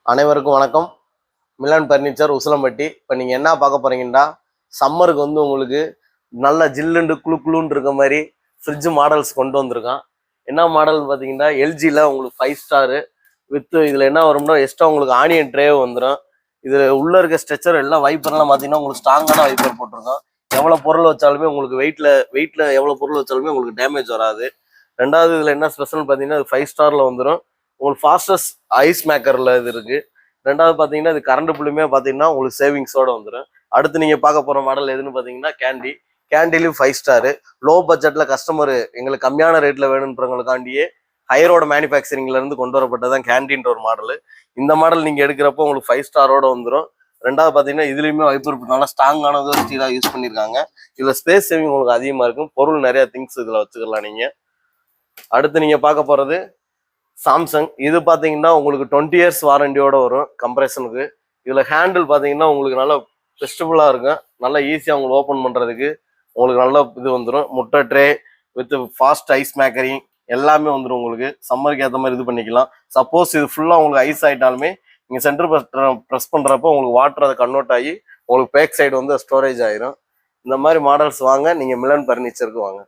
அனைவருக்கும் வணக்கம். மிலன் பர்னிச்சர் உசிலம்பட்டி. இப்போ நீங்கள் என்ன பார்க்க போகிறீங்கன்னா, சம்மருக்கு உங்களுக்கு நல்ல ஜில்லுண்டு குளு குளுன்னு இருக்க மாதிரி ஃப்ரிட்ஜ் மாடல்ஸ் கொண்டு வந்திருக்கான். என்ன மாடல்னு பார்த்தீங்கன்னா, எல்ஜியில் உங்களுக்கு 5 ஸ்டாரு வித் இதில் என்ன வரும்னா எக்ஸ்ட்ரா உங்களுக்கு ஆனியன் ட்ரே வந்துடும். இதில் உள்ளே இருக்க ஸ்ட்ரெச்சர் எல்லாம் வைப்பர்லாம் பார்த்தீங்கன்னா உங்களுக்கு ஸ்ட்ராங்கான வைப்பர் போட்டிருக்கோம். எவ்வளோ பொருள் வச்சாலுமே உங்களுக்கு வெயிட்டில் எவ்வளோ பொருள் வச்சாலுமே உங்களுக்கு டேமேஜ் வராது. ரெண்டாவது இதில் என்ன ஸ்பெஷல் பார்த்தீங்கன்னா, இது 5 ஸ்டாரில் வந்துடும். உங்களுக்கு ஃபாஸ்டஸ்ட் ஐஸ் மேக்கரில் இது இருக்குது. ரெண்டாவது பார்த்தீங்கன்னா இது கரண்ட் புள்ளுமே பார்த்தீங்கன்னா உங்களுக்கு சேவிங்ஸோட வந்துடும். அடுத்து நீங்கள் பார்க்க போகிற மாடல் எதுன்னு பார்த்தீங்கன்னா கேண்டிலையும் 5 ஸ்டாரு. லோ பட்ஜெட்டில் கஸ்டமர் எங்களுக்கு கம்மியான ரேட்டில் வேணுன்றவங்களுக்காண்டியே ஹையரோட மேனுஃபேக்சரிங்லேருந்து கொண்டு வரப்பட்டதான் கேண்டின்ற ஒரு மாடல். இந்த மாடல் நீங்கள் எடுக்கிறப்போ உங்களுக்கு 5 ஸ்டாரோட வந்துடும். ரெண்டாவது பார்த்தீங்கன்னா இதுலேயுமே வைப்பர் நல்லா ஸ்ட்ராங்கானது ஸ்டீலாக யூஸ் பண்ணியிருக்காங்க. இதில் ஸ்பேஸ் சேவிங் உங்களுக்கு அதிகமாக இருக்கும். பொருள் நிறையா திங்ஸ் இதில் வச்சுக்கலாம் நீங்கள். அடுத்து நீங்கள் பார்க்க போகிறது சாம்சங். இது பார்த்தீங்கன்னா உங்களுக்கு 20 இயர்ஸ் வாரண்டியோட வரும் கம்ப்ரெஷனுக்கு. இதில் ஹேண்டில் பார்த்தீங்கன்னா உங்களுக்கு நல்லா ஃபெஸ்டிவலாக இருக்கும். நல்லா ஈஸியாக உங்களுக்கு ஓப்பன் பண்ணுறதுக்கு உங்களுக்கு நல்ல இது வந்துடும். முட்டை ட்ரே வித் ஃபாஸ்ட் ஐஸ் மேக்கரிங் எல்லாமே வந்துடும். உங்களுக்கு சம்மருக்கு ஏற்ற மாதிரி இது பண்ணிக்கலாம். சப்போஸ் இது ஃபுல்லாக உங்களுக்கு ஐஸ் ஆகிட்டாலுமே நீங்கள் சென்டர் ப்ரெஸ் பண்ணுறப்போ உங்களுக்கு வாட்டர் அதை கன்வெர்ட் ஆகி உங்களுக்கு பேக் சைடு வந்து ஸ்டோரேஜ் ஆயிரும். இந்த மாதிரி மாடல்ஸ் வாங்க, நீங்கள் மிலன் பர்னிச்சருக்கு வாங்க.